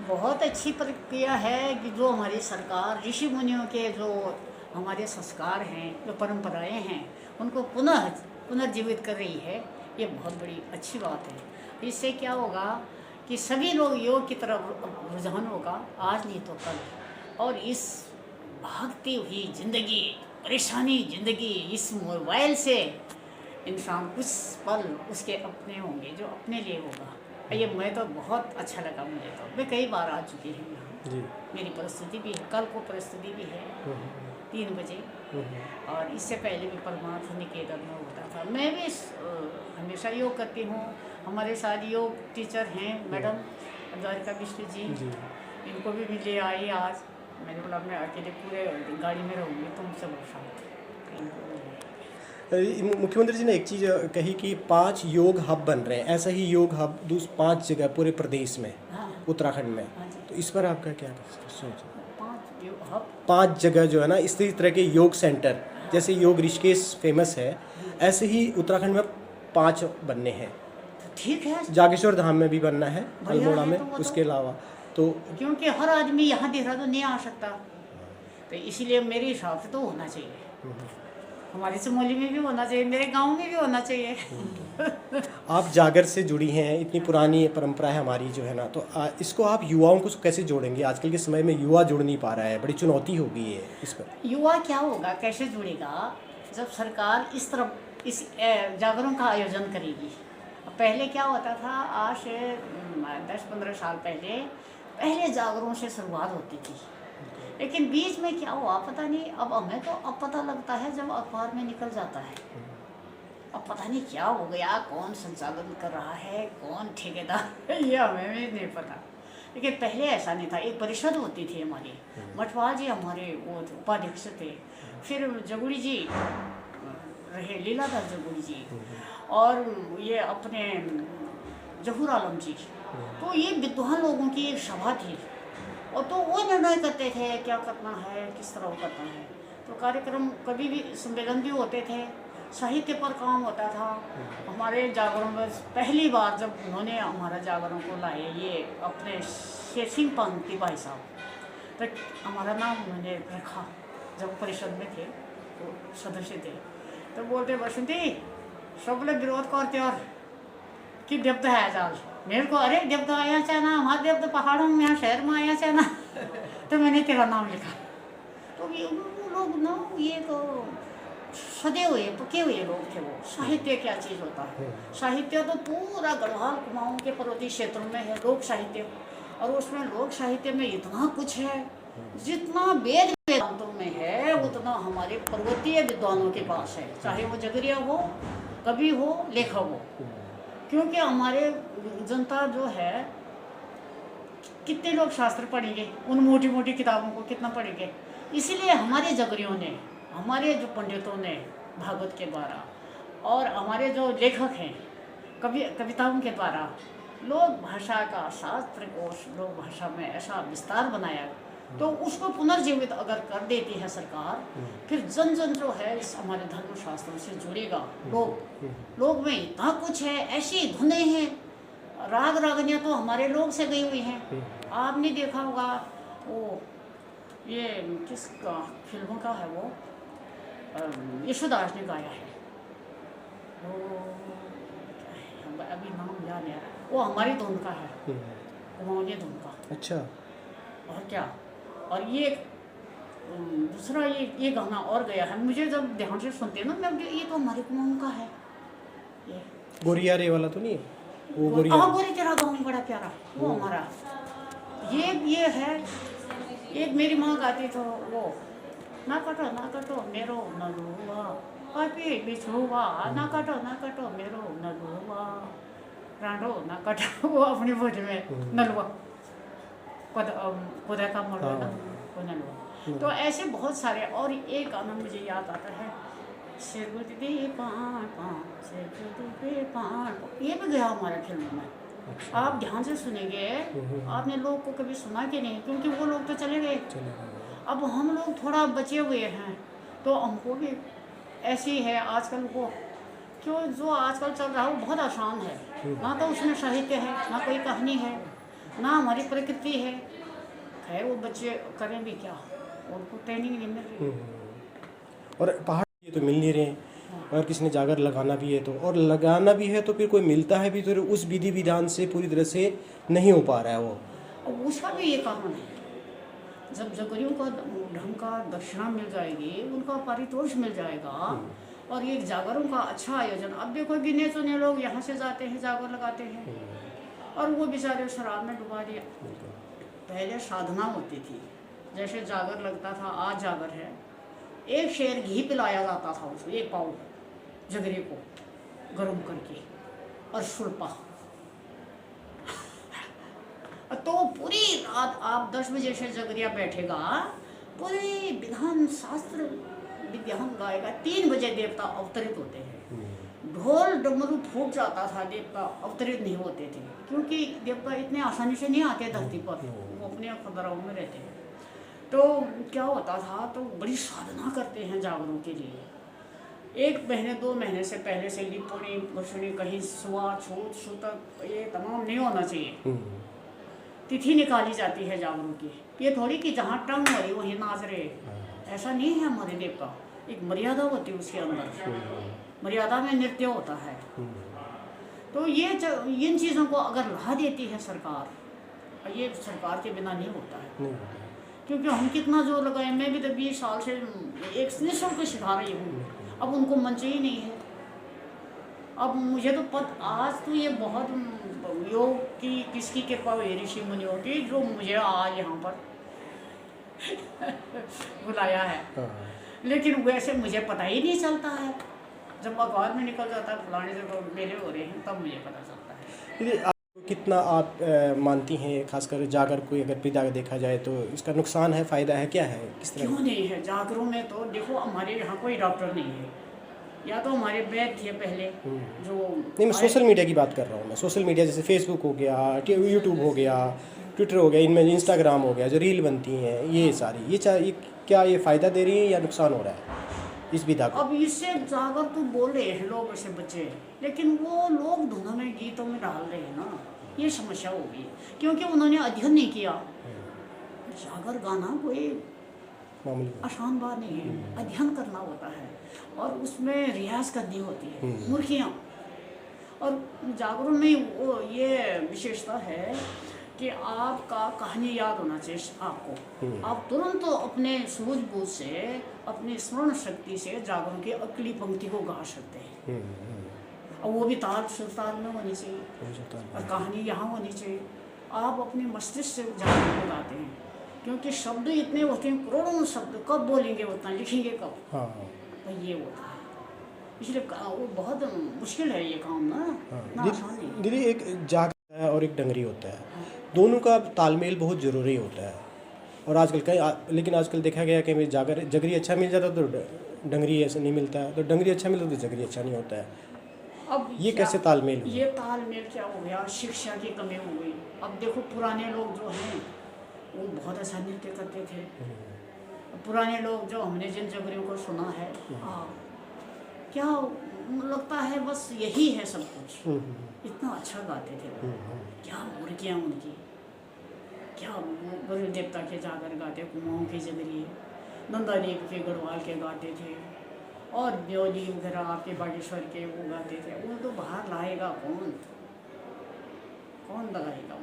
बहुत अच्छी प्रक्रिया है कि जो हमारी सरकार ऋषि मुनियों के जो हमारे संस्कार हैं, जो परंपराएं हैं, उनको पुनर्जीवित कर रही है। ये बहुत बड़ी अच्छी बात है। इससे क्या होगा कि सभी लोग योग की तरफ रुझान होगा, आज नहीं तो कल। और इस भागती हुई ज़िंदगी, परेशानी ज़िंदगी, इस मोबाइल से इंसान कुछ पल उसके अपने होंगे, जो अपने लिए होगा। ये मैं तो बहुत अच्छा लगा मुझे। तो मैं कई बार आ चुकी हूँ यहाँ। जी। मेरी परिस्थिति भी है, कल को परिस्थिति भी है 3 बजे। और इससे पहले भी परमार्थ निकेतन में होता था। मैं भी हमेशा योग करती हूँ। हमारे साथ योग टीचर हैं मैडम द्वारिका बिष्ट जी, इनको भी मिले आई आज। मैंने बोला मैं अकेले पूरे गाड़ी में रहूँगी, तुम सब साथ। मुख्यमंत्री जी ने एक चीज़ कही कि 5 योग हब बन रहे हैं, ऐसा ही योग हब 5 जगह पूरे प्रदेश में, हाँ, उत्तराखंड में। हाँ जी। तो इस पर आपका क्या सोच है? 5 योग हब, 5 जगह जो है ना, इस तरह के योग सेंटर, जैसे योग ऋषिकेश फेमस है, ऐसे ही उत्तराखंड में 5 बनने हैं। ठीक है, जागेश्वर धाम में भी बनना है, बढ़िया अल्मोड़ा है। में। तो वो उसके अलावा तो क्योंकि हर आदमी यहाँ देहरादून नहीं आ सकता, तो इसीलिए मेरे हिसाब से तो होना चाहिए। हमारी चमोली में भी होना चाहिए, मेरे गांव में भी होना चाहिए। आप जागर से जुड़ी हैं, इतनी पुरानी परंपरा है हमारी जो है ना, तो इसको आप युवाओं को कैसे जोड़ेंगे? आजकल के समय में युवा जुड़ नहीं पा रहा है, बड़ी चुनौती हो गई है इस पर। युवा क्या होगा, कैसे जुड़ेगा? जब सरकार इस तरफ इस जागरण का आयोजन करेगी। पहले क्या होता था, आज से 10-15 साल पहले जागरण से शुरुआत होती थी। लेकिन बीच में क्या हुआ पता नहीं। अब हमें तो अब पता लगता है जब अखबार में निकल जाता है। अब पता नहीं क्या हो गया, कौन संचालन कर रहा है, कौन ठेकेदार है, ये हमें भी नहीं पता। लेकिन पहले ऐसा नहीं था। एक परिषद होती थी हमारी, मठवाल जी हमारे वो उपाध्यक्ष थे, फिर जगुड़ी जी रहे, लीलाधर जगुड़ी जी, और ये अपने जहूर आलम जी। तो ये विद्वान लोगों की एक सभा थी, और तो वो निर्णय करते थे क्या करना है, किस तरह करना है। तो कार्यक्रम कभी भी सम्मेलन भी होते थे, साहित्य पर काम होता था। हमारे जागरण में पहली बार जब उन्होंने हमारा जागरण को लाए, ये अपने सिंह पंक्ति भाई साहब, तो हमारा नाम उन्होंने रखा। जब परिषद में थे तो सदस्य थे, तो बोलते बसंती सब लोग विरोध करते और कि देवता है जाल मेरे को, अरे देवता आया चाहना, हमारे देवता पहाड़ों में, यहाँ शहर में आया चाहना। तो मैंने तेरा नाम लिखा। तो ये वो लोग ना, ये तो सदे हुए पके हुए लोग थे। वो साहित्य क्या चीज़ होता है? साहित्य तो पूरा गढ़वाल कुमाऊं के पर्वतीय क्षेत्रों में है लोक साहित्य, और उसमें लोक साहित्य में इतना कुछ है, जितना वेद वेदांतों में है उतना हमारे पर्वतीय विद्वानों के पास है, चाहे वो जगरिया हो, कवि हो, लेखक हो। क्योंकि हमारे जनता जो है, कितने लोग शास्त्र पढ़ेंगे, उन मोटी मोटी किताबों को कितना पढ़ेंगे? इसीलिए हमारे जगरियों ने, हमारे जो पंडितों ने भागवत के द्वारा, और हमारे जो लेखक हैं कविताओं के द्वारा, लोक भाषा का शास्त्र कोश, लोक भाषा में ऐसा विस्तार बनाया। तो उसको पुनर्जीवित अगर कर देती है सरकार, फिर जन जन जो है इस हमारे धर्मशास्त्रों से जुड़ेगा। लोग में इतना कुछ है, ऐसी धुनें हैं, राग रागनियाँ तो हमारे लोग से गई हुई हैं। आपने देखा होगा वो, ये किसका फिल्मों का है वो, यशोदास ने गाया है वो, अभी नाम याद नहीं आ रहा। वो हमारी धुन का है, कुमाऊनी धुन का। अच्छा। और क्या, और ये दूसरा ये गाना और गया है, मुझे जब ध्यान से सुनते हैं ना, मैं ये तो हमारे कुमाऊं का है। ये गोरिया रे वाला तो नहीं है वो? गोरी तेरा गाँव बड़ा प्यारा, वो हमारा ये है। एक मेरी माँ गाती तो वो, ना कटो मेरो नलुआ, पापी बिछुआ, ना कटो मेरो नलुआ, रांडो ना कटो। वो अपनी बोझ में नलुआ खुदा का मर वो नलुआ। तो ऐसे बहुत सारे। और एक गाना मुझे याद आता है, ये भी गया हमारे फिल्म में। आप ध्यान से सुनेंगे, आपने लोग को कभी सुना कि नहीं, क्योंकि वो लोग तो चले गए। अब हम लोग थोड़ा बचे हुए हैं, तो हमको भी ऐसी है आजकल को, क्यों जो आजकल चल रहा है वो बहुत आसान है। ना तो उसमें साहित्य है, ना कोई कहानी है, ना हमारी प्रकृति है वो बच्चे करें भी क्या, उनको ट्रेनिंग नहीं मिल रही। और पहाड़ ये तो मिल नहीं रहे हैं, और किसी ने जागर लगाना भी है तो, और लगाना भी है तो फिर कोई मिलता है भी तो उस विधि विधान से पूरी तरह से नहीं हो पा रहा है वो। और उसका भी ये कारण है, जब जगरियों को ढंग का दक्षिणा मिल जाएगी, उनका पारितोष मिल जाएगा, और ये जागरों का अच्छा आयोजन। अब देखो गिने चुने लोग यहाँ से जाते हैं, जागर लगाते हैं, और वो बेचारे शराब में डुबा दिया। पहले साधना होती थी, जैसे जागर लगता था, आज जागर है, एक शेर घी पिलाया जाता था उसको, एक पाव जगरी को गर्म करके, और सुल्पा। तो पूरी रात आप 10 बजे से जगरिया बैठेगा, पूरे विधान शास्त्र विधान गाएगा। 3 बजे देवता अवतरित होते हैं, ढोल डमरू फूट जाता था, देवता अवतरित नहीं होते थे, क्योंकि देवता इतने आसानी से नहीं आते धरती पर, वो अपने खंडराओं में रहते हैं। तो क्या होता था, तो बड़ी साधना करते हैं जागरों के लिए। 1 महीने 2 महीने से पहले से लिपोनी घुसनी कहीं सुआ छूत सूतक ये तमाम नहीं होना चाहिए। तिथि निकाली जाती है जागरों की, ये थोड़ी कि जहाँ टंग हो रही वहीं नाच रहे, ऐसा नहीं है हमारे देवता। एक मर्यादा होती है उसके अंदर, मर्यादा में नृत्य होता है। तो ये इन चीज़ों को अगर ला देती है सरकार, ये सरकार के बिना नहीं होता है, क्योंकि हम कितना जोर लगाए। मैं भी तो 20 साल से एक निःशुल्क सिखा रही हूँ, अब उनको मंच ही नहीं है। अब मुझे तो आज तो ये बहुत योग की किसकी कृपा हुई, ऋषि मुनियों की, जो मुझे आज यहाँ पर बुलाया है। लेकिन वैसे मुझे पता ही नहीं चलता है, जब अखबार में निकल जाता है फलाने जगह मेले हो रहे हैं, तब मुझे पता चलता है। कितना आप मानती हैं, खासकर जागर को अगर पिता देखा जाए तो इसका नुकसान है, फ़ायदा है, क्या है, किस तरह? क्यों नहीं है, जागरों में तो देखो हमारे यहाँ कोई डॉक्टर नहीं है, या तो हमारे वैद्य थे पहले जो नहीं, मैं सोशल मीडिया की बात कर रहा हूँ। मैं सोशल मीडिया जैसे फेसबुक हो गया, यूट्यूब हो गया, ट्विटर हो गया, इनमें इंस्टाग्राम हो गया, जो रील बनती हैं ये सारी, ये क्या ये फ़ायदा दे रही है या नुकसान हो रहा है इस विधा को? अब इससे जागर तो बोल रहे हैं लोग, ऐसे बच्चे, लेकिन वो लोग धुनों में गीतों में डाल रहे हैं ना, ये समस्या होगी, क्योंकि उन्होंने अध्ययन नहीं किया। जागर गाना कोई आसान बात नहीं है, अध्ययन करना होता है, और उसमें रियाज करनी होती है, मुर्खियाँ। और जागरों में वो ये विशेषता है कि आपका कहानी याद होना चाहिए आपको, आप तुरंत तो अपने सूझबूझ से, अपनी स्मरण शक्ति से जागरों की अगली पंक्ति को गा सकते हैं, और वो भी ताल सुरताल में होनी चाहिए, और कहानी यहाँ होनी चाहिए। आप अपने मस्तिष्क से जागरों को गाते हैं, क्योंकि शब्द इतने होते हैं, करोड़ों शब्द, कब बोलेंगे उतना, लिखेंगे कब, तो ये होता है। इसलिए वो बहुत मुश्किल है ये काम ना, आसान नहीं। दीदी, एक जागर है और एक डंगरी होता है, दोनों का तालमेल बहुत ज़रूरी होता है। और आजकल लेकिन आजकल देखा गया कि जगरी अच्छा मिल जाता तो डंगरी ऐसा नहीं मिलता है, तो डंगरी अच्छा मिलता तो जगरी अच्छा नहीं होता है। अब ये कैसे तालमेल? ये तालमेल क्या हो गया, शिक्षा की कमी हो गई। अब देखो पुराने लोग जो हैं वो बहुत अच्छा नृत्य करते थे। पुराने लोग जो हमने जिन जगरियों को सुना है, क्या लगता है बस यही है सब कुछ, इतना अच्छा गाते थे वो। क्या मुर्गियाँ उनकी, क्या गुरु देवता के जागर गाते, कुमाऊँ के जगरिए, नंदादीप के गढ़वाल के गाते थे, और ब्योली वगैरह आपके बागेश्वर के वो गाते थे। वो तो बाहर लाएगा कौन लगाएगा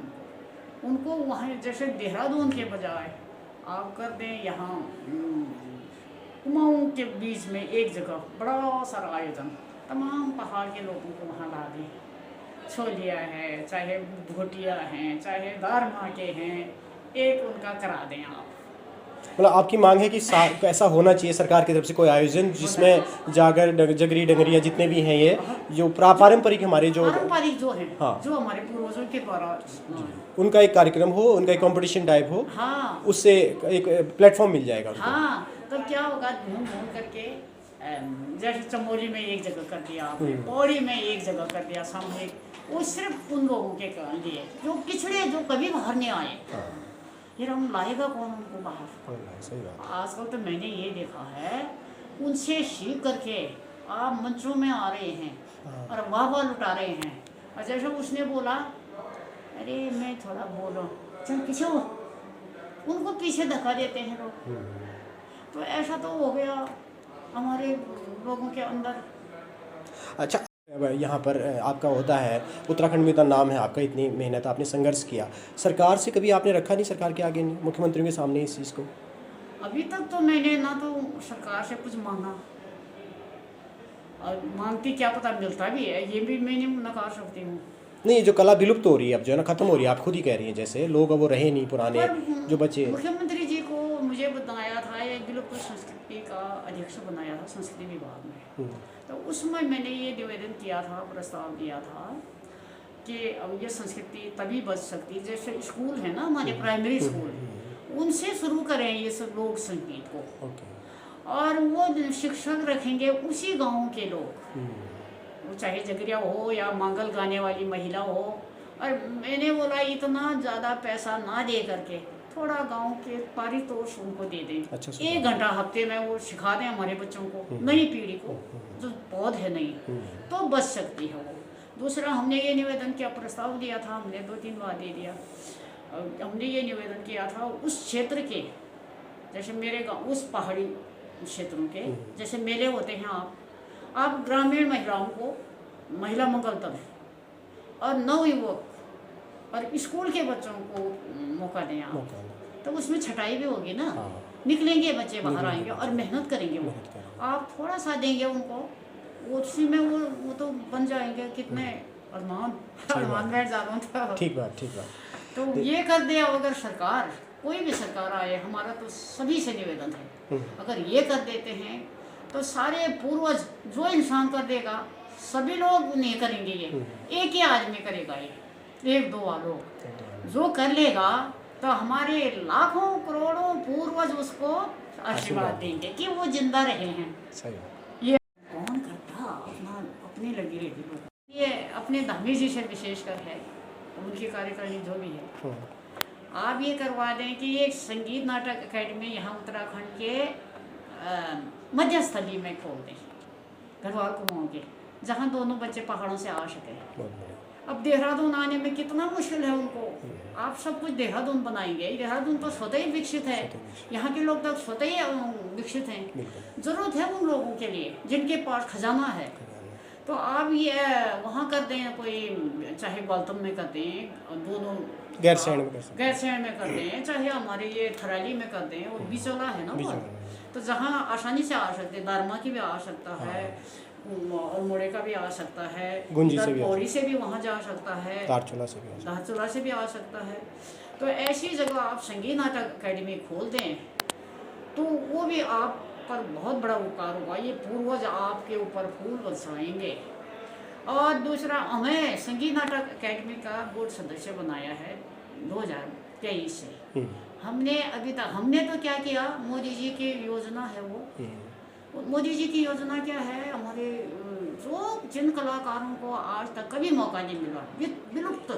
उनको वहाँ, जैसे देहरादून के बजाय आप कर दें यहाँ कुमाऊँ के बीच में एक जगह बड़ा सारा आयोजन, तमाम पहाड़ के लोगों को वहाँ ला दें, छोलिया है, चाहे भोटिया हैं, चाहे दारमा के हैं, एक उनका करा दें आप। मतलब आपकी मांग है कि ऐसा होना चाहिए सरकार की तरफ से कोई आयोजन जिसमें जागर जगरी डंगरिया जितने भी हैं, ये जो पारंपरिक हमारे जो पारंपरिक जो है, हाँ, जो हमारे पूर्वजों के द्वारा, उनका एक कार्यक्रम हो, उनका एक कंपटीशन टाइप हो, हाँ, उससे एक प्लेटफॉर्म मिल जाएगा उनको। हाँ, तब क्या होगा, घूम घूम करके, जैसे चमोली में एक जगह कर दिया, पौड़ी में एक जगह कर दिया सामूहिक, वो सिर्फ उन लोगों के लिए जो पिछड़े, जो कभी बाहर नहीं आए। फिर हम लाएगा कौन उनको बाहर? सही बात। आजकल तो मैंने ये देखा है, उनसे सीख करके आप मंचों में आ रहे हैं और वाह वाह लुटा रहे हैं। और जैसे उसने बोला अरे मैं थोड़ा बोलो, चल पीछे हो, उनको पीछे धक्का देते हैं लोग। तो ऐसा तो हो गया हमारे लोगों के अंदर। अच्छा, यहाँ पर आपका होता है, उत्तराखंड में इतना नाम है आपका, इतनी मेहनत आपने संघर्ष किया, सरकार से कभी आपने रखा नहीं, सरकार के आगे नहीं, मुख्यमंत्रियों के सामने इस चीज़ को? अभी तक तो मैंने ना तो सरकार से कुछ मांगा, और मांगती क्या पता मिलता भी है, ये भी मैं नहीं नकार सकती हूँ। नहीं, जो कला विलुप्त हो रही है अब, जो है ना, खत्म हो रही है, आप खुद ही कह रही हैं, जैसे लोग अब वो रहे नहीं पुराने पर जो बच्चे। मुख्यमंत्री जी को मुझे बताया था, ये विलुप्त संस्कृति का अध्यक्ष बनाया था संस्कृति विभाग में। तो उसमें मैंने ये निवेदन किया था, प्रस्ताव दिया था कि अब ये संस्कृति तभी बच सकती, जैसे स्कूल है ना हमारे प्राइमरी स्कूल, उनसे शुरू करें ये सब लोक संगीत को। और वो शिक्षक रखेंगे उसी गांव के लोग, वो चाहे जगरिया हो या मांगल गाने वाली महिला हो। और मैंने बोला इतना ज़्यादा पैसा ना दे करके थोड़ा गांव के पारितोष उनको दे दें। अच्छा, 1 घंटा हफ्ते में वो सिखा दें हमारे बच्चों को, नई पीढ़ी को जो पौध है नई, तो बच सकती है वो। दूसरा हमने ये निवेदन किया, प्रस्ताव दिया था, हमने 2-3 बार दे दिया। हमने ये निवेदन किया था उस क्षेत्र के, जैसे मेरे गाँव उस पहाड़ी क्षेत्रों के जैसे मेले होते हैं, आप ग्रामीण महिलाओं को महिला मंगल तक और नवयुवक और स्कूल के बच्चों को मौका दें आप, तो उसमें छटाई भी होगी ना। निकलेंगे बच्चे, बाहर आएंगे और मेहनत करेंगे वो। आप थोड़ा सा देंगे उनको, उसी में वो तो बन जाएंगे। कितने अरमान बैठ जा रहा हूँ। ठीक बात। तो ये कर दे अगर सरकार, कोई भी सरकार आए, हमारा तो सभी से निवेदन है, अगर ये कर देते हैं तो सारे पूर्वज जो इंसान कर देगा सभी लोग नहीं करेंगे। ये एक ही आदमी करेगा, ये 1-2 लोग जो कर लेगा तो हमारे लाखों करोड़ों पूर्वज उसको आशीर्वाद देंगे कि वो जिंदा रहे हैं। सही। ये कौन करता, अपनी लगी रहती लोग। ये अपने धामी जी से विशेषकर है, उनकी कार्यकारिणी जो भी है, आप ये करवा दें कि एक संगीत नाटक अकेडमी यहाँ उत्तराखंड के मध्य स्थली में खोल दें, गढ़वाल कुमाऊं के, जहाँ दोनों बच्चे पहाड़ों से आ सके। अब देहरादून आने में कितना मुश्किल है उनको, आप सब कुछ देहरादून बनाएंगे। देहरादून तो स्वतः ही विकसित है, यहाँ के लोग तो स्वतः ही विकसित हैं। ज़रूरत है उन लोगों के लिए जिनके पास खजाना है। तो आप ये वहाँ कर दें, कोई चाहे बाल्तम में कर दें, दोनों गैरसैंण में कर दें, चाहे हमारे ये थराली में कर दें, और बिचौला है ना वो, तो जहाँ आसानी से आ सकते, दारमा की भी आ सकता है, और मोड़े का भी आ सकता है, पौड़ी से भी वहाँ जा सकता है, धारचूला से भी आ सकता है। तो ऐसी जगह आप संगीत नाटक अकेडमी खोल दें तो वो भी आप पर बहुत बड़ा उपकार होगा। ये पूर्वज आपके ऊपर फूल बरसाएंगे। और दूसरा, हमें संगीत नाटक अकेडमी का बोर्ड सदस्य बनाया है 2023 से। हमने अभी तक तो क्या किया, मोदी जी की योजना है वो। मोदी जी की योजना क्या है, हमारे जिन कलाकारों को आज तक कभी मौका नहीं मिला, विलुप्त,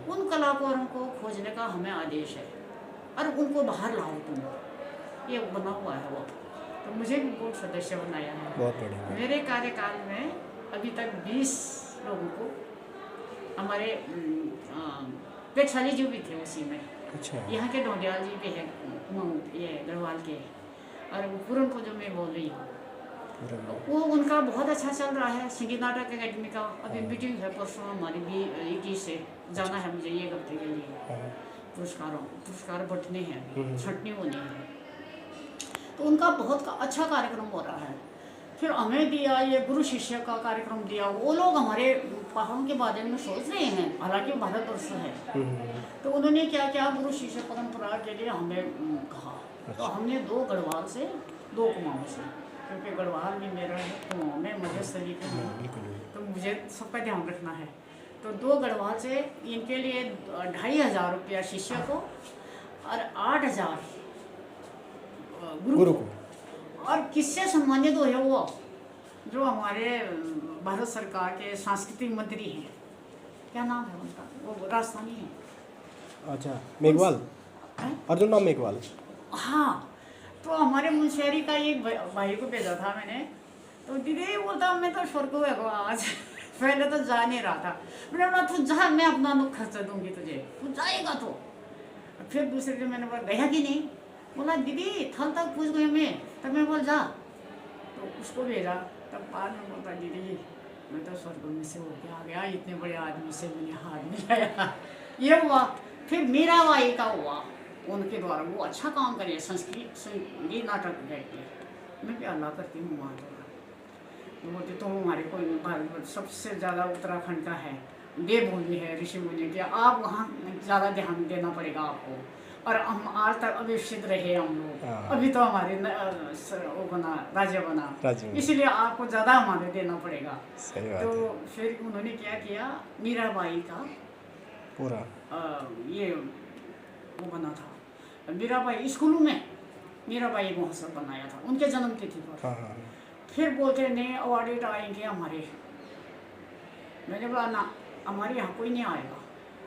उन कलाकारों को खोजने का हमें आदेश है और उनको बाहर लाओ तुम, ये बना हुआ है वो। तो मुझे भी बोर्ड सदस्य बनाया है। बहुत बढ़िया। मेरे कार्यकाल में अभी तक 20 लोगों को, हमारे पेटशाली जी भी थे उसी में। अच्छा। यहाँ के डोडियाल जी भी है, ये गढ़वाल के, और पूरन को जो मैं बोल रही हूँ, वो उनका बहुत अच्छा चल रहा है संगीत नाटक अकेडमी का। अभी मीटिंग है परसों हमारी 21 से, जाना है मुझे ये हफ्ते के लिए। पुरस्कार बंटने हैं, छंटनी होनी है। तो उनका बहुत अच्छा कार्यक्रम हो रहा है। फिर हमें दिया ये गुरु शिष्य का कार्यक्रम दिया। वो लोग हमारे पहाड़ों के बारे में सोच रहे हैं, हालांकि भारतवर्ष है। तो उन्होंने क्या किया, गुरु शिष्य परंपरा के लिए हमें कहा। तो हमने 2 गढ़वाल से, 2 कुमाऊं से, क्योंकि गढ़वाल भी मेरा है, कुमाऊं में मध्य स्थली पे है, तो मुझे सबका ध्यान रखना है। तो 2 गढ़वाल से, इनके लिए 2500 रुपया शिष्य को और 8000 गुरु को। और किससे सम्मानित हुए वो, जो हमारे भारत सरकार के सांस्कृतिक मंत्री हैं, क्या नाम है उनका, वो राजस्थानी है। अच्छा, मेघवाल, अर्जुन राम मेघवाल। हाँ, तो हमारे मुंशियारी का एक भाई को भेजा था मैंने, तो दीदी बोलता मैं तो स्वर्ग को आज पहले तो जा नहीं रहा था। मैंने बोला तू जा, मैं अपना खर्चा दूंगी तुझे, तू जाएगा तो। फिर दूसरे दिन मैंने बोला गया कि नहीं, बोला दीदी थल तक पूछ गई मैं, तब मैं बोल जा, तो उसको भेजा। तब बाद में बोलता दीदी मैं तो स्वर्ग में से होके आ गया, इतने बड़े आदमी से मैंने हाथ मिलाया। ये हुआ। फिर मीराबाई का हुआ, उनके द्वारा वो अच्छा काम करे, संगीत नाटक बैठे, मैं भी अल्लाह करती हूँ वहाँ तो बोलते तो हमारे कोई सबसे ज़्यादा उत्तराखंड का है, देवभूमि है, ऋषि मुनि के, आप वहाँ ज़्यादा ध्यान देना पड़ेगा आपको। और हम आज तक अभिषिक्त रहे हम लोग, अभी तो हमारे वो बना राज्य बना, इसलिए आपको ज़्यादा हमारे देना पड़ेगा। सही बात तो है। फिर उन्होंने क्या किया, मीराबाई का पूरा ये वो बना था, मीराबाई स्कूलों में मीराबाई महोत्सव बनाया था उनके जन्म तिथि पर। हाँ हाँ फिर बोलते नए अवार्डेड आएंगे हमारे, मैंने बोला ना हमारे यहाँ कोई नहीं आएगा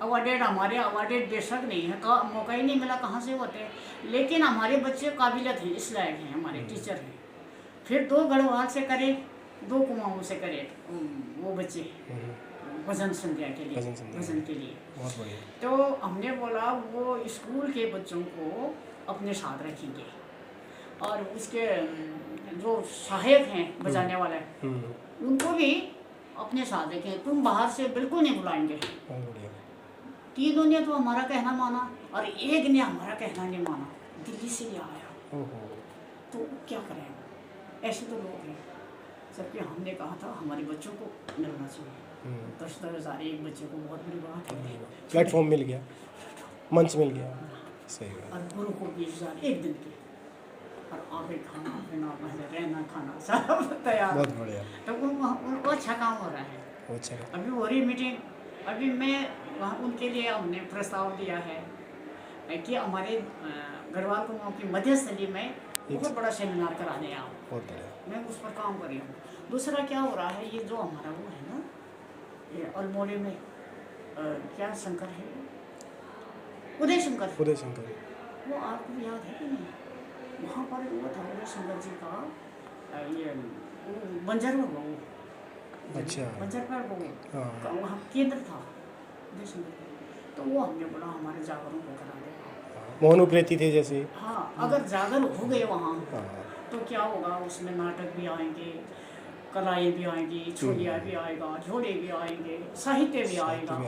अवार्डेड, हमारे अवार्डेड बेशक नहीं है, मौका ही नहीं मिला, कहाँ से होते, लेकिन हमारे बच्चे काबिलियत हैं, इस लायक हैं, हमारे टीचर हैं। फिर 2 गढ़वाल से करे, 2 कुमाऊँ से करे वो बच्चे भजन संध्या के लिए, भजन के लिए। बहुत बढ़िया। तो हमने बोला वो स्कूल के बच्चों को अपने साथ रखेंगे, और उसके जो सहायक हैं बजाने वाले उनको भी अपने साथ रखें, तुम बाहर से बिल्कुल नहीं बुलाएंगे। तीनों ने तो हमारा कहना माना और एक ने हमारा कहना नहीं माना, दिल्ली से ही आया। तो क्या करें, ऐसे तो लोग हैं। जबकि हमने कहा था हमारे बच्चों को मिलना चाहिए, 10-10 हज़ार एक बच्चे को बहुत बड़ी बात है। प्लेटफॉर्म मिल गया, मंच मिल गया, सही बात। और गुरु को 20,000 एक दिन के, और आगे खाना पीना रहना खाना सब तैयार। बहुत बढ़िया। तो उनको अच्छा काम हो रहा है। अच्छा, अभी हो रही मीटिंग, अभी मैं वहाँ उनके लिए हमने प्रस्ताव दिया है कि हमारे गढ़वाल कुमाऊँ की मध्यस्थली में बहुत बड़ा सेमिनार करा दें आप। बहुत बढ़िया। मैं उस पर काम कर रही हूँ। दूसरा क्या हो रहा है, ये जो हमारा वो है ना, ये अल्मोड़े में क्या शंकर है, उदय शंकर, वो आपको याद है कि नहीं, वहाँ पर वो था उदय शंकर जी का ये बंजर हो गया, अच्छा, बंजर पर वो वहाँ केंद्र था उदय शंकर का। तो वो हमने बोला हमारे जागरों को करा देगा, मोहनुप्रेती थे जैसे। हाँ, अगर जागर हो गए वहाँ तो क्या होगा, उसमें नाटक भी आएंगे, कलाएँ भी आएंगी, छोलिया भी आएगा, झोड़े भी आएंगे, साहित्य भी आएगा।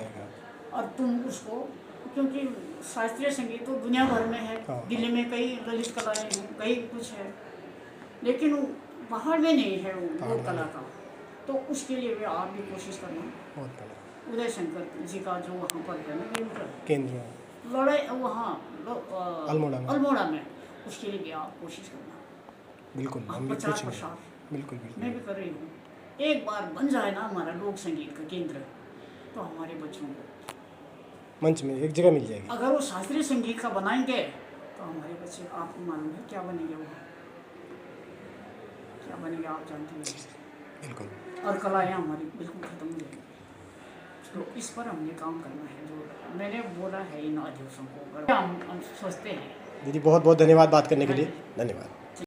और तुम उसको, क्योंकि शास्त्रीय संगीत तो दुनिया भर में है, दिल्ली में कई ललित कलाएँ हैं, कई कुछ है, लेकिन बाहर में नहीं है वो कला का। तो उसके लिए भी आप भी कोशिश करना। उदय शंकर जी का जो वहाँ पर है ना केंद्र लड़ाई वहाँ अल्मोड़ा में, उसके लिए भी आप कोशिश करना। बिल्कुल, हम प्रचार प्रसार बिल्कुल मैं भी कर रही हूँ। एक बार बन जाए ना हमारा लोक संगीत का केंद्र, तो हमारे बच्चों को मंच में एक जगह मिल जाएगी। अगर वो शास्त्रीय संगीत का बनाएंगे तो हमारे बच्चे, आपको मालूम है क्या बनेंगे, वो क्या बनेंगे आप जानते हैं। बिल्कुल। और कलाएँ हमारी बिल्कुल खत्म हो जाएंगी। तो इस पर हमने काम करना है, जो मैंने बोला है इन अध्यक्षों को, हम सोचते हैं। दीदी बहुत बहुत धन्यवाद बात करने के लिए, धन्यवाद।